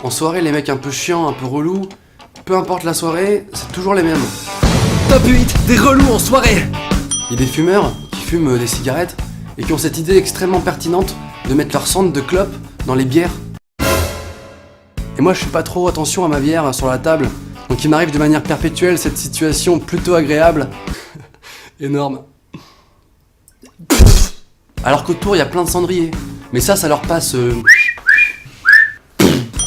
En soirée, les mecs un peu chiants, un peu relous, peu importe la soirée, c'est toujours les mêmes. Top 8 des relous en soirée. Il y a des fumeurs qui fument des cigarettes et qui ont cette idée extrêmement pertinente de mettre leur cendre de clope dans les bières. Et moi je fais pas trop attention à ma bière sur la table, donc il m'arrive de manière perpétuelle cette situation plutôt agréable. Énorme. Alors qu'autour il y a plein de cendriers, mais ça leur passe.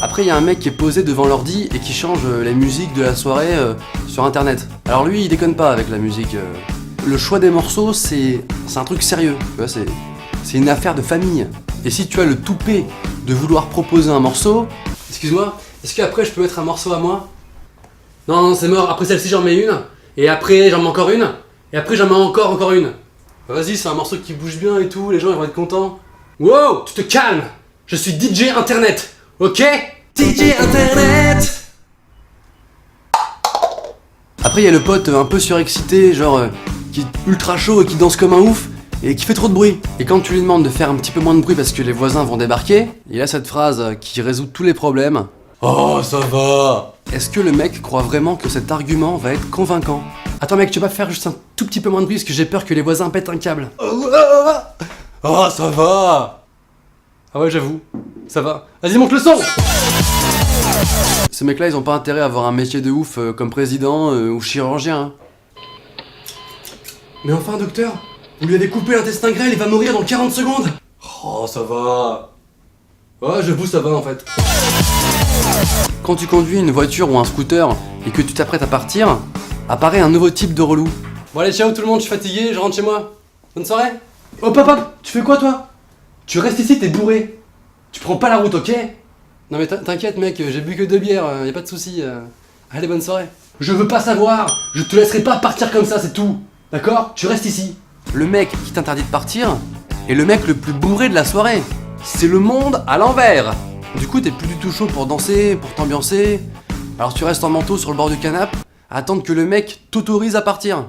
Après il y a un mec qui est posé devant l'ordi et qui change les musiques de la soirée sur internet. Alors lui il déconne pas avec la musique. Le choix des morceaux c'est un truc sérieux, tu vois, c'est une affaire de famille. Et si tu as le toupet de vouloir proposer un morceau, excuse-moi, est-ce qu'après je peux mettre un morceau à moi? Non, c'est mort, après celle-ci j'en mets une, et après j'en mets encore une, et après j'en mets encore une. Vas-y, c'est un morceau qui bouge bien et tout, les gens ils vont être contents. Wow, tu te calmes, je suis DJ Internet, ok? DJ Internet. Après il y a le pote un peu surexcité, genre qui est ultra chaud et qui danse comme un ouf, et qui fait trop de bruit. Et quand tu lui demandes de faire un petit peu moins de bruit parce que les voisins vont débarquer, il a cette phrase qui résout tous les problèmes. Oh, ça va. Est-ce que le mec croit vraiment que cet argument va être convaincant? Attends mec, tu vas pas faire juste un tout petit peu moins de bruit parce que j'ai peur que les voisins pètent un câble. Oh, ça va. Ah ouais, j'avoue, ça va. Vas-y, monte le son. Ces mecs-là, ils ont pas intérêt à avoir un métier de ouf comme président ou chirurgien. Hein. Mais enfin, docteur, vous lui avez coupé l'intestin grêle, il va mourir dans 40 secondes. Oh, ça va. Ouais, j'avoue, ça va en fait. Quand tu conduis une voiture ou un scooter et que tu t'apprêtes à partir, apparaît un nouveau type de relou. Bon allez, ciao tout le monde, je suis fatigué, je rentre chez moi. Bonne soirée. Oh papa, tu fais quoi toi? Tu restes ici, t'es bourré. Tu prends pas la route, ok? Non mais t'inquiète mec, j'ai bu que 2 bières, y a pas de soucis. Allez, bonne soirée. Je veux pas savoir, je te laisserai pas partir comme ça, c'est tout. D'accord? Tu restes ici. Le mec qui t'interdit de partir est le mec le plus bourré de la soirée. C'est le monde à l'envers. Du coup, t'es plus du tout chaud pour danser, pour t'ambiancer. Alors tu restes en manteau sur le bord du canapé, à attendre que le mec t'autorise à partir.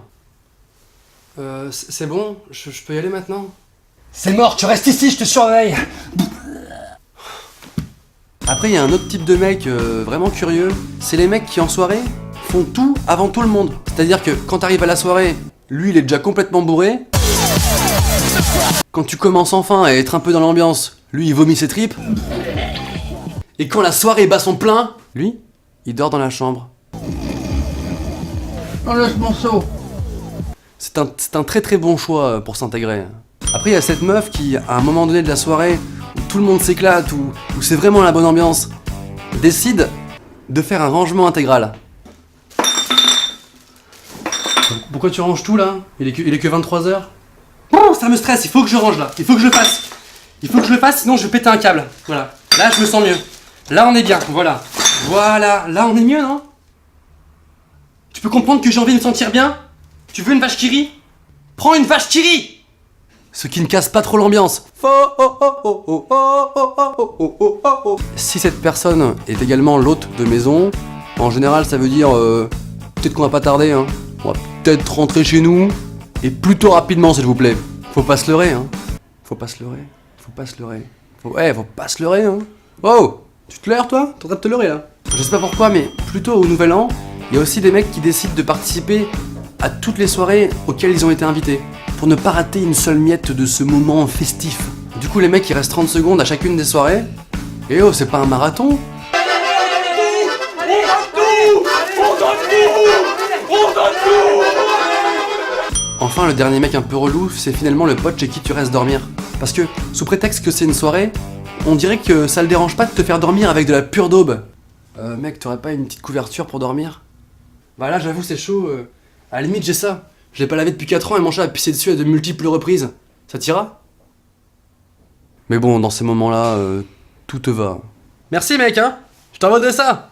C'est bon? Je peux y aller maintenant? C'est mort, tu restes ici, je te surveille. Après, il y a un autre type de mec vraiment curieux. C'est les mecs qui en soirée font tout avant tout le monde. C'est-à-dire que quand t'arrives à la soirée, lui il est déjà complètement bourré. Quand tu commences enfin à être un peu dans l'ambiance, lui il vomit ses tripes. Et quand la soirée bat son plein, lui, il dort dans la chambre. Enlève ce morceau. C'est un très très bon choix pour s'intégrer. Après il y a cette meuf qui, à un moment donné de la soirée, où tout le monde s'éclate, où c'est vraiment la bonne ambiance, décide de faire un rangement intégral. Pourquoi tu ranges tout là? Il est que 23h. Oh, ça me stresse, il faut que je range là, il faut que je le fasse. Il faut que je le fasse, sinon je vais péter un câble. Voilà, là je me sens mieux. Là on est bien, voilà. Voilà, là on est mieux, non? Tu peux comprendre que j'ai envie de me sentir bien? Tu veux une vache qui rit? Prends une vache qui rit! Ce qui ne casse pas trop l'ambiance. Si cette personne est également l'hôte de maison, en général ça veut dire peut-être qu'on va pas tarder, hein. On va peut-être rentrer chez nous, et plutôt rapidement s'il vous plaît. Faut pas se leurrer, hein. Faut pas se leurrer. Faut pas se leurrer. Faut pas se leurrer, hein. Oh! Tu te leurres toi? T'es en train de te leurrer là? Je sais pas pourquoi, mais plutôt au nouvel an, il y a aussi des mecs qui décident de participer à toutes les soirées auxquelles ils ont été invités, pour ne pas rater une seule miette de ce moment festif. Du coup les mecs ils restent 30 secondes à chacune des soirées, et oh c'est pas un marathon? Enfin le dernier mec un peu relou, c'est finalement le pote chez qui tu restes dormir. Parce que, sous prétexte que c'est une soirée, on dirait que ça le dérange pas de te faire dormir avec de la pure daube. Mec, t'aurais pas une petite couverture pour dormir? Bah là j'avoue c'est chaud, à la limite j'ai ça. Je l'ai pas lavé depuis 4 ans et mon chat a pissé dessus à de multiples reprises. Ça t'ira? Mais bon, dans ces moments-là, tout te va. Merci mec, hein. Je t'envoie ça.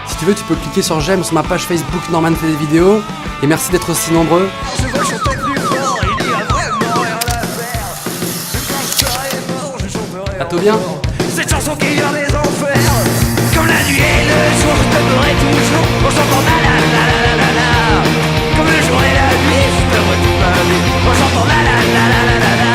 Si tu veux, tu peux cliquer sur j'aime sur ma page Facebook Norman fait des vidéos. Et merci d'être aussi nombreux. À toi bien. Cette chanson qui vient des enfers, comme la nuit et le jour, je t'aimerai toujours. On s'entend la la la la la la, comme le jour et la nuit, je te retrouve ma vie. On s'entend la la la la la la.